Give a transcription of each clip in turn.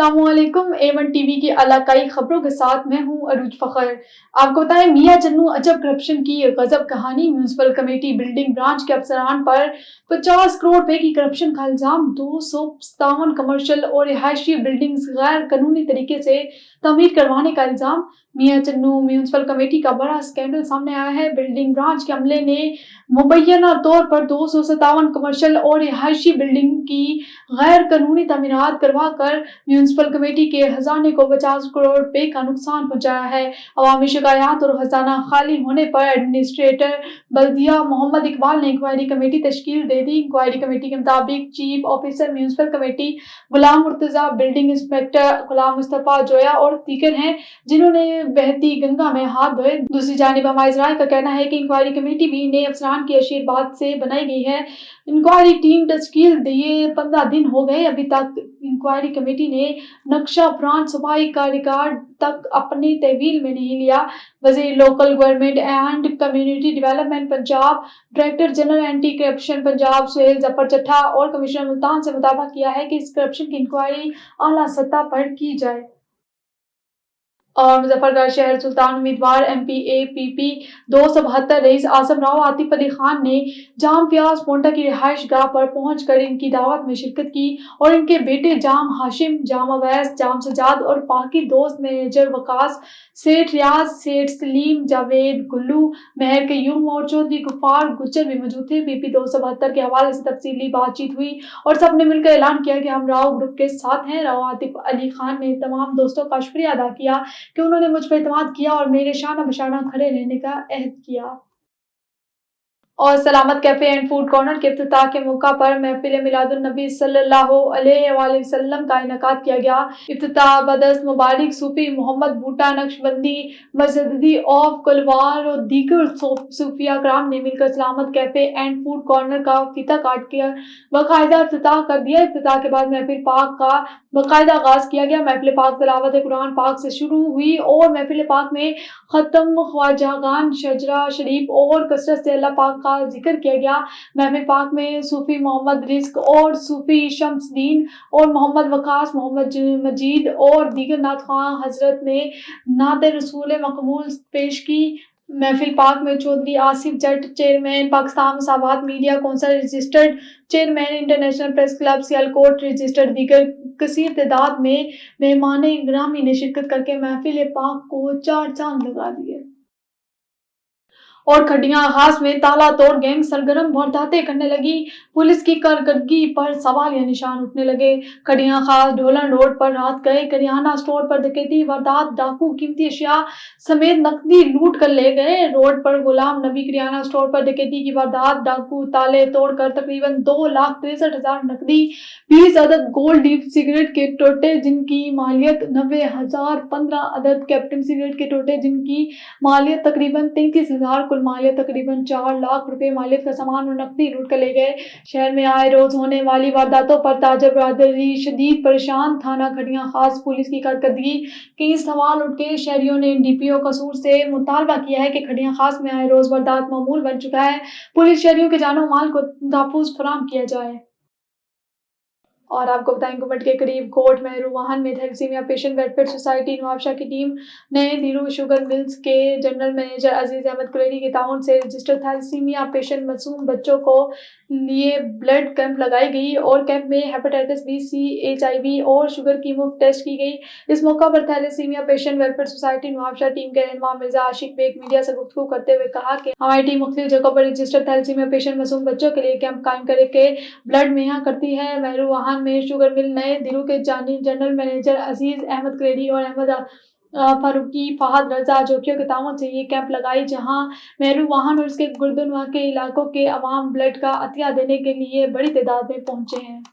अस्सलाम वालेकुम। A1 TV की इलाकाई खबरों के साथ मैं हूं अरूज फखर। आपको बताएं, मियां चन्नू अजब करप्शन की गजब कहानी। म्यूनिसिपल कमेटी बिल्डिंग ब्रांच के अफसरान पर 50 करोड़ रुपए की करप्शन का इल्जाम। 257 कमर्शियल और रिहायशी बिल्डिंग्स गैर कानूनी तरीके से तमीर करवाने का इल्जाम। मियां चन्नू म्यूनिसिपल कमेटी का बड़ा स्कैंडल सामने आया है। बिल्डिंग ब्रांच के अमले ने मुबैना तौर पर 257 कमर्शियल और रिहायशी बिल्डिंग की गैर कानूनी तमीरात करवा कर म्यूनिसिपल कमेटी के खजाने को 50 करोड़ रुपए का नुकसान पहुंचाया है। अवामी शिकायत और खजाना खाली होने पर एडमिनिस्ट्रेटर बल्दिया मोहम्मद इकबाल ने इंक्वायरी कमेटी तश्कील दे दी। इंक्वायरी कमेटी के मुताबिक चीफ ऑफिसर म्यूनिसिपल कमेटी गुलाम मुर्तजा, बिल्डिंग इंस्पेक्टर गुलाम मुस्तफा जोया और दीगर हैं जिन्होंने बहती गंगा में हाथ धोए। दूसरी जानिब हमारे राय का कहना है कि इंक्वायरी कमेटी भी नए अफसरान के आशीर्वाद से बनाई गई है। इंक्वायरी टीम तश्कील दिए 15 दिन हो गए, अभी तक इंक्वायरी कमेटी ने नक्शा ब्रांच सफाई का रिकॉर्ड तक अपनी तहवील में नहीं लिया। वजीर local government and community development Punjab, director general anti corruption Punjab Suhail Zafar Chattha और कमिश्नर मुल्तान से मुतालबा किया है कि इस करप्शन की इंक्वायरी आला सतह पर की जाए। और मुजफ्फरगढ़ शहर सुल्तान उम्मीदवार MPAPP 272 रईस आजम राव आतिफ अली खान ने जाम फयाज पोंटा की रिहाइश गाह पर पहुंचकर इनकी दावत में शिरकत की और इनके बेटे जाम हाशिम, जाम अवैस, जाम सजाद और बाकी दोस्त मैनेजर वकास, सेठ रियाज, सेठ सलीम, जावेद, गुल्लू, मेहर कयूम और चौधरी गुफार गुज्जर भी मौजूद थे। PP 272 के हवाले से तफसीली बातचीत हुई और सबने मिलकर ऐलान किया कि हम राव ग्रुप के साथ हैं। राव आतिफ अली खान ने तमाम दोस्तों का शुक्रिया अदा किया कि उन्होंने मुझ पर एतमाद किया और मेरे शाना बशाना खड़े रहने का अहद किया। और सलामत कैफे एंड फूड कॉर्नर के इफ्तिताह के मौका पर महफिल मिलादुन नबी सल्लल्लाहु अलैहि वसल्लम का इनेकाद किया गया। इफ्तिताह बदस्त मुबारक सूफी मोहम्मद बूटा नक्शबंदी, मजदी ऑफ कलवार और दीगर सूफिया कराम ने मिलकर सलामत कैफे एंड फूड कॉर्नर का फीता काट कर बाकायदा इफ्तिताह कर दिया। इफ्तिताह के बाद महफिल पाक का बाकायदा आगाज किया गया। महफिल पाक तिलावत कुरान पाक से शुरू हुई और महफिल पाक में खत्म ख्वाजागान शजरा शरीफ और कसरत से अल्लाह पाक का जिक्र किया गया। महफिल पाक में सूफी मोहम्मद रिज्क और सूफी शम्सदीन और मोहम्मद वकास, मोहम्मद मजीद और दीगर नात ख्वां हजरत ने नात रसूल मकबूल पेश की। महफिल पाक में Chaudhry Asif Jat, chairman Pakistan Masawat media council, registered chairman international press club Sialkot, registered दीगर कसीर तादाद में मेहमान ग्रामी ने शिरकत करके महफिल पाक को चार चांद लगा दिए। और खड्डियां खास में ताला तोड़ गैंग सरगर्म वारदातें करने लगी। पुलिस की कारकर्दगी पर सवाल या निशान उठने लगे। खड्डियां खास ढोलन रोड पर रात गए करियाना स्टोर पर डकैती वारदात, डाकू कीमती अशिया समेत नकदी लूट कर ले गए। रोड पर गुलाम नबी करियाना स्टोर पर डकैती की वारदात, डाकू ताले तोड़कर तकरीबन 2,63,000 नकदी, 20 अदद गोल्ड लीफ सिगरेट के टोटे जिनकी मालियत 90,000, 15 अदद कैप्टन सिगरेट के टोटे जिनकी मालियत तकरीबन 33,000, कुल मालियत तकरीबन 4 लाख रुपए मालियत का सामान और नकदी लूट कर ले गए। शहर में आए रोज होने वाली वारदातों पर ताजर बरादरी शदीद परेशान। थाना खड्डियां खास पुलिस की कारकर्दगी कई सवाल उठ के शहरियों ने DPO कसूर से मुतालबा किया है कि खड्डियां खास में आए रोज वारदात मामूल बन चुका है। पुलिस शहरियों के जानो माल को तहफ्फुज फराहम किया जाए। और आपको बताएं, कुमट के करीब कोट महरूवाहन में thalassemia patient welfare society Nawabshah की टीम ने धीरू शुगर मिल्स के जनरल मैनेजर अजीज अहमद कुरैनी के ताउन से रजिस्टर्ड थैलेसीमिया पेशेंट मासूम बच्चों को लिए ब्लड कैंप लगाई गई और कैंप में हेपेटाइटिस B, C, HIV और शुगर की मुफ्त टेस्ट की गई। इस मौका पर thalassemia patient welfare society Nawabshah team के रहनुमा मिर्जा आशिक बेग मीडिया से गुफ्तगू करते हुए कहा कि हमारी टीम मुख्तलिफ जगहों पर रजिस्टर्ड थैलेसीमिया पेशेंट मासूम बच्चों के लिए कैंप कायम करके ब्लड मुहैया करती है। महरूवाहन में शुगर मिल नए दिरू के जनरल मैनेजर अजीज अहमद कुरैनी और अहमद फारूकी फहद रजा जोकियों के ताउन से ये कैंप लगाई, जहां महरूवाहन और इसके गुर्दनवा के इलाकों के अवाम ब्लड का अतिया देने के लिए बड़ी तादाद में पहुंचे हैं।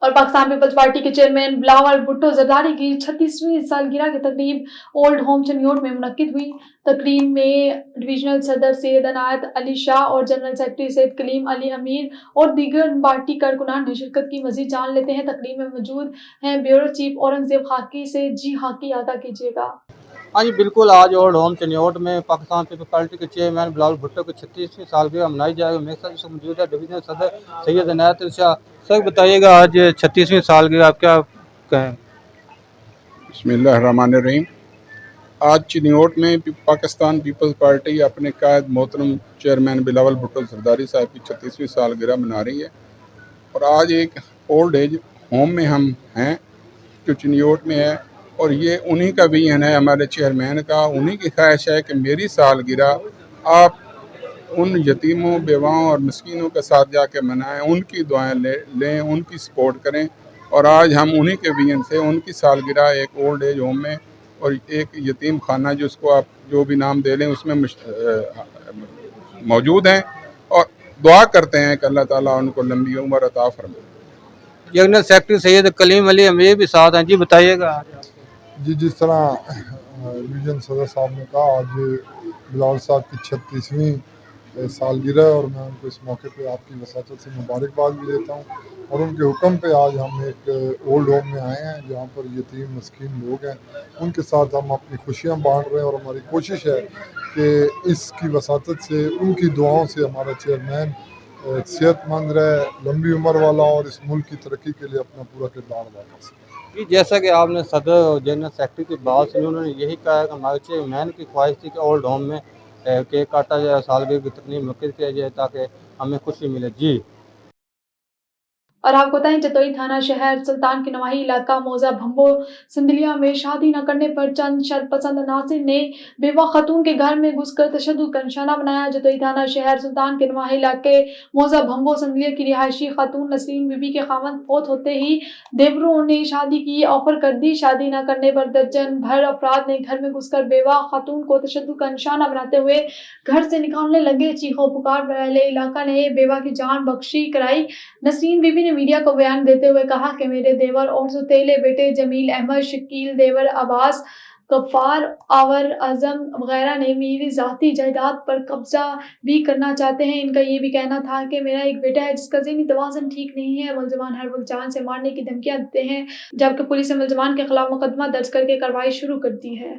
और पाकिस्तान पीपल्स पार्टी के चेयरमैन बिलावल भुट्टो जरदारी की 36वीं सालगिरह की तकरीब ओल्ड होम चनियोट में मुनक्किद हुई। तकरीब में डिविजनल सदर सैयद अनायत अली शाह और जनरल सेक्रेटरी सैयद कलीम अली अमीर और दीगर पार्टी कारकुनान ने शिरकत की। मजीद जान लेते हैं, तकरीब में मौजूद हैं ब्यूरो चीफ औरंगजेब खाकी से। जी खाकी आगा कीजिएगा। हाँ जी बिल्कुल, आज ओल्ड होम चनियोट में पाकिस्तान पीपल्स पार्टी के चेयरमैन बिलावल भुट्टो की 36वीं सालगिरह मनाई जाएगी। मेरे साथ से मौजूद है डिवीजनल सदर सैयद अनायत अली शाह। सर बताइएगा, आज 36वीं सालगिरह, आप क्या कहें। बिस्मिल्लाहिर्रहमानिर्रहीम। आज चिन्योट में पाकिस्तान पीपल्स पार्टी अपने कायद मोहतरम चेयरमैन बिलावल भुट्टो जरदारी साहब की 36वीं सालगिरह मना रही है और आज एक ओल्ड एज होम में हम हैं जो चिन्योट में है और ये उन्हीं का विजन है, हमारे चेयरमैन का। उन्हीं की ख्वाहिश है कि मेरी सालगिरह आप उन यतीमों, बेवाओं और मिस्कीनों के साथ जाके मनाएं, उनकी दुआएं लें, उनकी सपोर्ट करें। और आज हम उन्हीं के विजन से उनकी सालगिरह एक ओल्ड एज होम में और एक यतीम खाना जिसको आप जो भी नाम दे लें उसमें मौजूद हैं और दुआ करते हैं कि अल्लाह ताला उनको लंबी उम्र अता फरमाए। जनरल सेक्रेटरी सैयद कलीम अली अमीर भी साथ हैं, जी बताइएगा। जी, जिस तरह डिवीज़न सदर साहब ने कहा, आज बिलावल साहब की 36वीं सालगिरह और मैं उनको इस मौके पे आपकी वसातत से मुबारकबाद भी देता हूँ। और उनके हुक्म पे आज हम एक ओल्ड होम में आए हैं जहाँ पर यतीम मस्कीन लोग हैं, उनके साथ हम अपनी खुशियाँ बांट रहे हैं। और हमारी कोशिश है कि इसकी वसातत से, उनकी दुआओं से हमारा चेयरमैन सेहतमंद रहे, लंबी उम्र वाला और इस मुल्क की तरक्की के लिए अपना पूरा किरदार अदा कर सके। जी जैसा कि आपने सदर और जनरल सेक्रेटरी की बात सुनी, उन्होंने यही कहा है कि हमारे चेयरमैन की ख्वाहिश थी कि ओल्ड होम में केक काटा जाए, सालगिरह की तकरीब मुनक्किद किया जाए ताकि हमें खुशी मिले। जी और आपको बताएं, जतोई थाना शहर सुल्तान के नवाही इलाका मौजा भंबो सिंदलिया में शादी न करने पर चंद शरपसंद नासिर ने बेवा खातून के घर में घुसकर तशद्दुद का निशाना बनाया। जतोई थाना शहर सुल्तान के नवाही इलाके मौजा भंबो सिंदलिया की रिहायशी खातून नसरीन बीबी के खावंद फौत होते ही देवरों ने शादी की ऑफर कर दी। शादी न करने पर दर्जन भर अफराद ने घर में घुसकर बेवा खातून को तशद्दुद का निशाना बनाते हुए घर से निकालने लगे। चीखो पुकार वाले इलाका ने बेवा की जान बख्शी कराई। नसरीन बीबी ने मीडिया को बयान देते हुए कहा कि मेरे देवर और सौतेले बेटे जमील अहमद, शकील देवर अब्बास, गफ्फार, आवर आजम वगैरह ने मेरी ज़ाती जायदाद पर कब्जा भी करना चाहते हैं। इनका ये भी कहना था कि मेरा एक बेटा है जिसका ज़हनी तवाज़ुन ठीक नहीं है। मुलज़मान हर वक्त जान से मारने की धमकियां देते हैं, जबकि पुलिस ने मुलज़मान के खिलाफ मुकदमा दर्ज करके कार्रवाई शुरू कर दी है।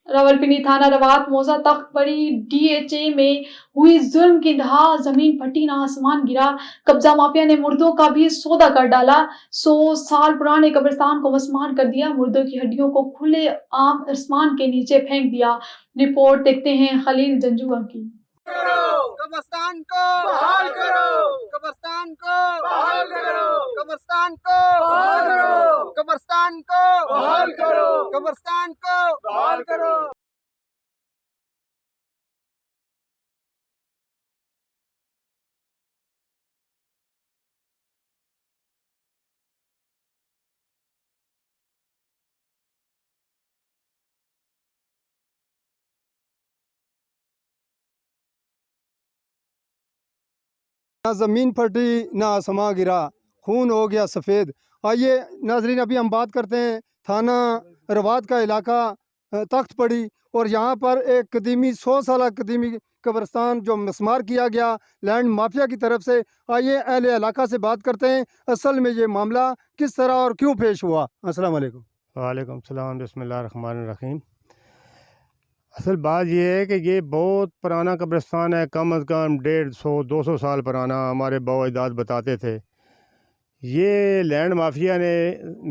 रावलपिंडी थाना रवात मौजा तख्त बड़ी डीएचए में हुई जुल्म की इंतहा, जमीन फटी ना आसमान गिरा। कब्जा माफिया ने मुर्दों का भी सौदा कर डाला। 100 साल पुराने कब्रिस्तान को मसमार कर दिया। मुर्दों की हड्डियों को खुले आम आसमान के नीचे फेंक दिया। रिपोर्ट देखते हैं खलील जंजुआ की। कब्रिस्तान को बहाल करो, कब्रिस्तान को बहाल करो, कब्रिस्तान को बहाल करो, कब्रिस्तान को बहाल करो, कब्रिस्तान को बहाल करो। ना ज़मीन फटी ना आसमां गिरा, खून हो गया सफ़ेद। आइए नाजरीन, अभी हम बात करते हैं थाना रवात का इलाका तख्त पड़ी, और यहाँ पर एक कदीमी 100 साल कदीमी कब्रिस्तान जो मसमार किया गया लैंड माफिया की तरफ से। आइए अहले इलाका से बात करते हैं असल में ये मामला किस तरह और क्यों पेश हुआ। अस्सलाम वालेकुम। वालेकुम सलाम, बिस्मिल्लाहिर्रहमानिर्रहीम। असल बात यह है कि ये बहुत पुराना कब्रिस्तान है, कम अज़ कम 150-200 साल पुराना, हमारे बाबा अजदाद बताते थे। ये लैंड माफिया ने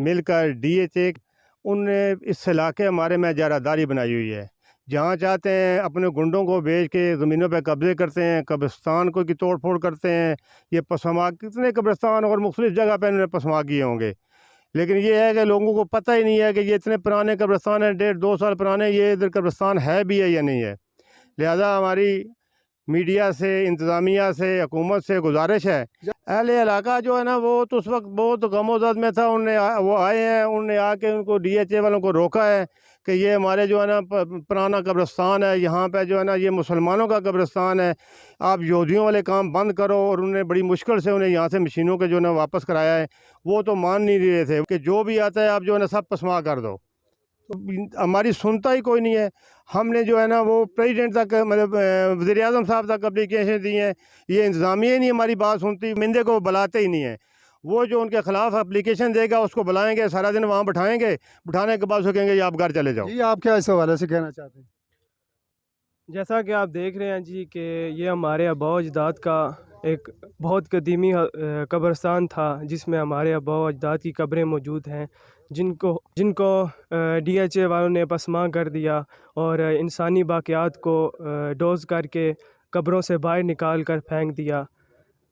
मिलकर डीएचए उनने इस इलाके हमारे में इजारादारी बनाई हुई है। जहाँ चाहते हैं अपने गुंडों को भेज के ज़मीनों पर कब्ज़े करते हैं, कब्रिस्तान को की तोड़ फोड़ करते हैं। ये पसमा कितने कब्रिस्तान और मुख्तलिफ़ जगह पर इन्होंने पसमा किए होंगे, लेकिन ये है कि लोगों को पता ही नहीं है कि ये इतने पुराने कब्रिस्तान हैं, 1.5-2 साल पुराने, ये इधर कब्रिस्तान है भी है या नहीं है। लिहाजा हमारी मीडिया से, इंतज़ामिया से, हुकूमत से गुजारिश है, अहले इलाका जो है ना वो तो उस वक्त बहुत गमोज़द में था। वो आए हैं, उनने आके उनको डीएचए वालों को रोका है कि ये हमारे जो है ना पुराना कब्रिस्तान है, यहाँ पे जो है ना ये मुसलमानों का कब्रिस्तान है, आप यहूदियों वाले काम बंद करो। और उन्हें बड़ी मुश्किल से उन्हें यहाँ से मशीनों के जो है ना वापस कराया है। वो तो मान नहीं रहे थे कि जो भी आता है आप जो है ना सब पसमा कर दो। तो हमारी सुनता ही कोई नहीं है। हमने जो है ना वो प्रेसिडेंट तक, मतलब वज़ीर-ए-आज़म साहब तक अप्लीकेशन दी हैं, ये इंतज़ामिया ही नहीं हमारी बात सुनती, मिंदे को बुलाते ही नहीं है। वो जो उनके ख़िलाफ़ एप्लीकेशन देगा उसको बुलाएंगे, सारा दिन वहाँ बिठाएंगे, बिठाने के बाद उसको कहेंगे आप घर चले जाओ। जी, आप क्या इस हवाले से कहना चाहते हैं? जैसा कि आप देख रहे हैं जी कि ये हमारे आबा अजदाद का ایک بہت قدیمی قبرستان تھا جس میں ہمارے آباء و اجداد کی قبریں موجود ہیں، جن کو ڈی ایچ اے والوں نے پسماں کر دیا اور انسانی باقیات کو ڈوز کر کے قبروں سے باہر نکال کر پھینک دیا۔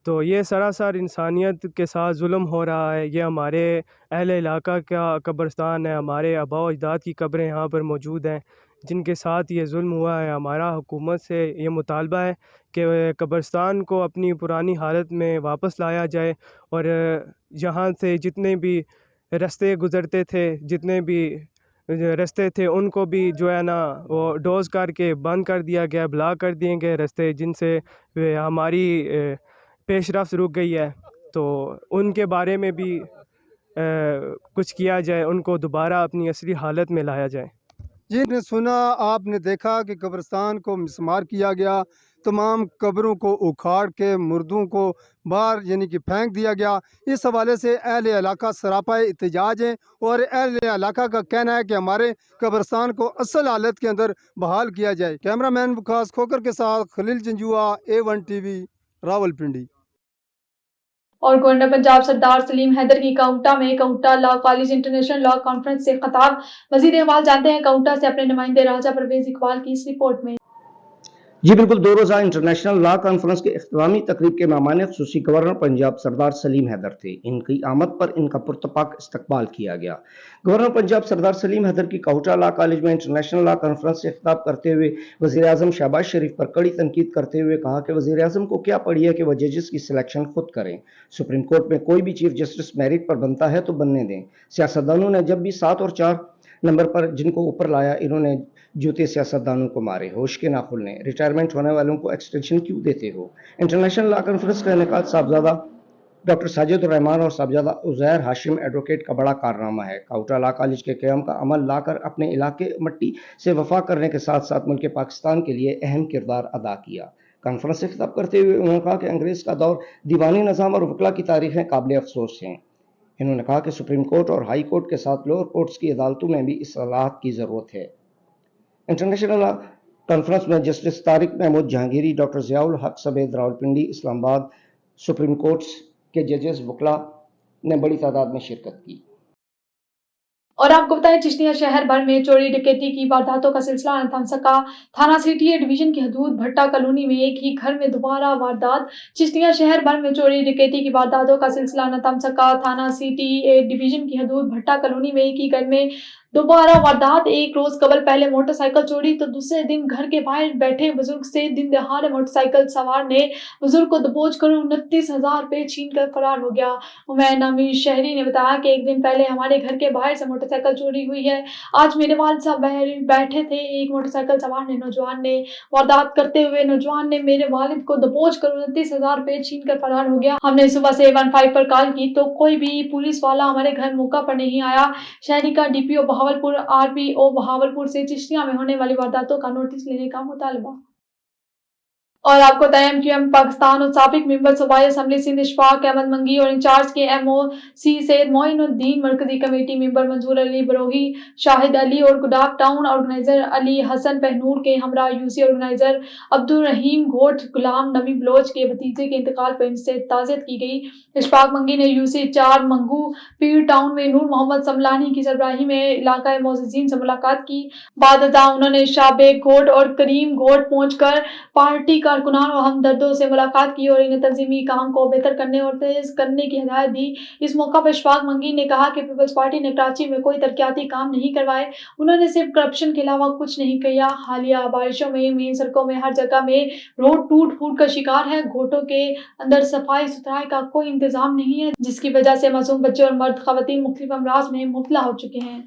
تو یہ سراسر انسانیت کے ساتھ ظلم ہو رہا ہے۔ یہ ہمارے اہل علاقہ کا قبرستان ہے، ہمارے آباء و اجداد کی قبریں یہاں پر موجود ہیں جن کے ساتھ یہ ظلم ہوا ہے۔ ہمارا حکومت سے یہ مطالبہ ہے کہ قبرستان کو اپنی پرانی حالت میں واپس لایا جائے اور یہاں سے جتنے بھی رستے گزرتے تھے، جتنے بھی رستے تھے ان کو بھی جو ہے نا وہ ڈوز کر کے بند کر دیا گیا، بلاک کر دیے گئے رستے، جن سے ہماری پیش رفت رک گئی ہے۔ تو ان کے بارے میں بھی کچھ کیا جائے، ان کو دوبارہ اپنی اصلی حالت میں لایا جائے۔ جی نے سنا، آپ نے دیکھا کہ قبرستان کو مسمار کیا گیا، تمام قبروں کو اکھاڑ کے مردوں کو باہر یعنی کہ پھینک دیا گیا۔ اس حوالے سے اہل علاقہ سراپا احتجاج ہیں اور اہل علاقہ کا کہنا ہے کہ ہمارے قبرستان کو اصل حالت کے اندر بحال کیا جائے۔ کیمرہ مین وقاص کھوکر کے ساتھ خلیل جنجوعہ، A1 TV، راولپنڈی۔ اور گورنر پنجاب سردار سلیم حیدر کی کاؤنٹا میں کاؤنٹا law college international law conference سے خطاب۔ مزید احوال جانتے ہیں کاؤنٹا سے اپنے نمائندے راجہ پرویز اقبال کی اس رپورٹ میں۔ جی بالکل، 2 روزہ انٹرنیشنل لا کانفرنس کے اختتامی تقریب کے مہمان خصوصی گورنر پنجاب سردار سلیم حیدر تھے۔ ان کی آمد پر ان کا پرتپاک استقبال کیا گیا۔ گورنر پنجاب سردار سلیم حیدر کی کاؤنٹا لا کالج میں انٹرنیشنل لا کانفرنس سے خطاب کرتے ہوئے وزیر اعظم شہباز شریف پر کڑی تنقید کرتے ہوئے کہا کہ وزیر اعظم کو کیا پڑی ہے کہ وہ ججز کی سلیکشن خود کریں۔ سپریم کورٹ میں کوئی بھی چیف جسٹس میرٹ پر بنتا ہے تو بننے دیں۔ سیاستدانوں نے جب بھی 7 اور 4 نمبر پر جن کو اوپر لایا، انہوں نے جوتے سیاستدانوں کو مارے، ہوش کے نہ کھلنے، ریٹائرمنٹ ہونے والوں کو ایکسٹینشن کیوں دیتے ہو۔ انٹرنیشنل لا کانفرنس کا انعقاد صاحبزادہ ڈاکٹر ساجد الرحمان اور صاحبزادہ عزیر ہاشم ایڈوکیٹ کا بڑا کارنامہ ہے۔ کاؤنٹا لا کالج کے قیام کا عمل لا کر اپنے علاقے مٹی سے وفا کرنے کے ساتھ ساتھ ملک پاکستان کے لیے اہم کردار ادا کیا۔ کانفرنس سے خطاب کرتے ہوئے انہوں نے کہا کہ انگریز کا دور دیوانی نظام اور وکلا کی تاریخیں قابل افسوس ہیں۔ انہوں نے کہا کہ سپریم کورٹ اور ہائی کورٹ کے ساتھ لوور کورٹس کی عدالتوں میں بھی اصلاحات کی ضرورت ہے۔ انٹرنیشنل لا کانفرنس میں جسٹس طارق محمود جہانگیری، ڈاکٹر ضیاء الحق سبید راولپنڈی، اسلام آباد سپریم کورٹس کے ججز وکلا نے بڑی تعداد میں شرکت کی۔ اور آپ کو بتائیں چشتیہ شہر بھر میں چوری ڈکیتی کی وارداتوں کا سلسلہ نہ تھم سکا۔ تھانہ سٹی اے ڈویژن کی حدود بھٹا کالونی میں ایک ہی گھر میں دوبارہ واردات۔ چشتیہ شہر بھر میں چوری ڈکیتی کی وارداتوں کا سلسلہ نہ تھم سکا۔ تھانہ سٹی اے ڈویژن کی حدود بھٹا کالونی میں ایک ہی گھر میں دوبارہ واردات۔ ایک روز قبل پہلے موٹر سائیکل چوری تو دوسرے دن گھر کے باہر بیٹھے بزرگ سے دن دہاڑے موٹر سائیکل سوار نے بزرگ کو دبوچ کر 29,000 روپے چھین کر فرار ہو گیا۔ عمیر نامی شہری نے بتایا کہ ایک دن پہلے ہمارے گھر کے باہر سے موٹر سائیکل چوری ہوئی ہے۔ آج میرے والد صاحب بیٹھے تھے، ایک موٹر سائیکل سوار نوجوان نے واردات کرتے ہوئے نوجوان نے میرے والد کو دبوچ کر 29,000 روپے چھین کر فرار ہو گیا۔ ہم نے صبح سے 15 پر کال کی تو کوئی بھی پولیس والا ہمارے گھر موقع پر نہیں آیا۔ شہری کا ڈی پی او بہاولپور RPO بہاولپور سے چشتیہ میں ہونے والی وارداتوں کا نوٹس لینے کا مطالبہ۔ اور آپ کو بتائیں MQM پاکستان اور سابق ممبر صوبائی اسمبلی سندھ اشفاق احمد منگی اور انچارج کے MOC سید معین الدین، مرکزی کمیٹی ممبر منظور علی بروہی، شاہد علی اور گڈاف ٹاؤن آرگنائزر علی حسن پہنور کے ہمراہ UC آرگنائزر عبدالرحیم گھوٹ غلام نبی بلوچ کے بھتیجے کے انتقال پر ان سے تعزیت کی گئی۔ اشفاق منگی نے UC انچارج منگو پیر ٹاؤن میں نور محمد سملانی کی سربراہی میں علاقہ معززین سے ملاقات کی۔ بعد ازاں انہوں نے شاہ بیگ گھوٹ اور کریم گھوٹ پہنچ کر پارٹی کارکنان اور ہمدردوں سے ملاقات کی اور انہیں تنظیمی کام کو بہتر کرنے اور تیز کرنے کی ہدایت دی۔ اس موقع پر اشفاق منگی نے کہا کہ پیپلز پارٹی نے کراچی میں کوئی ترقیاتی کام نہیں کروائے، انہوں نے صرف کرپشن کے علاوہ کچھ نہیں کیا۔ حالیہ بارشوں میں مین سڑکوں میں ہر جگہ میں روڈ ٹوٹ پھوٹ کا شکار ہے۔ گھوٹوں کے اندر صفائی ستھرائی کا کوئی انتظام نہیں ہے، جس کی وجہ سے معصوم بچے اور مرد خواتین مختلف امراض میں مبتلا ہو چکے ہیں۔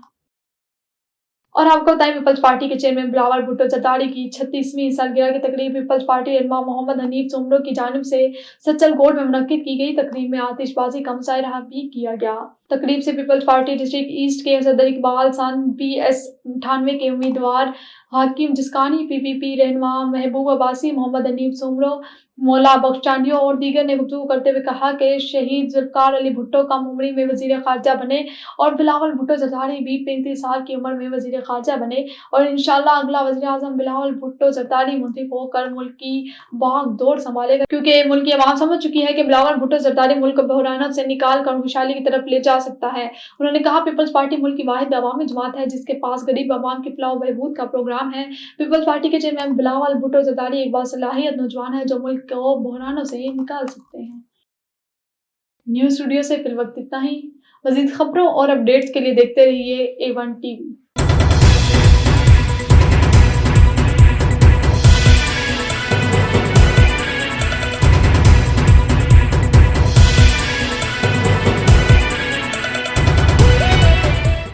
اور آپ کو بتائیں پیپلز پارٹی کے چیئرمین بلاول بھٹو زرداری کی 36ویں سالگرہ کی تقریب پیپلز پارٹی رہنما محمد حنیف سومرو کی جانب سے سچل گوڑ میں منعقد کی گئی۔ تقریب میں آتش بازی کا مظاہرہ بھی کیا گیا۔ تقریب سے پیپلز پارٹی ڈسٹرکٹ ایسٹ کے صدر اقبال سان PS98 کے امیدوار حاکم جسکانی PPP رہنما محبوب عباسی محمد حنیف سومرو مولا بخشانیو اور دیگر نے گفتگو کرتے ہوئے کہا کہ شہید ذوالفقار علی بھٹو کم عمری میں وزیر خارجہ بنے اور بلاول بھٹو زرداری بھی 35 سال کی عمر میں وزیر خارجہ بنے اور انشاءاللہ اگلا وزیر اعظم بلاول بھٹو زرداری منتخب ہو کر ملک کی باغ دوڑ سنبھالے گا، کیونکہ ملک کی عوام سمجھ چکی ہے کہ بلاول بھٹو زرداری ملک کو بحرانات سے نکال کر خوشحالی کی طرف لے جا سکتا ہے۔ انہوں نے کہا پیپلز پارٹی ملک کی واحد عوامی جماعت ہے جس کے پاس غریب عوام کی فلاح و بہبود کا پروگرام ہے۔ پیپلز پارٹی کے چیئرمین بلاول بھٹو زرداری ایک باصلاحیت نوجوان ہے جو ملک کو بحرانوں سے نکال سکتے ہیں۔ نیوز اسٹوڈیو سے فی الوقت اتنا ہی۔ مزید خبروں اور اپڈیٹس کے لیے دیکھتے رہیے A1 TV۔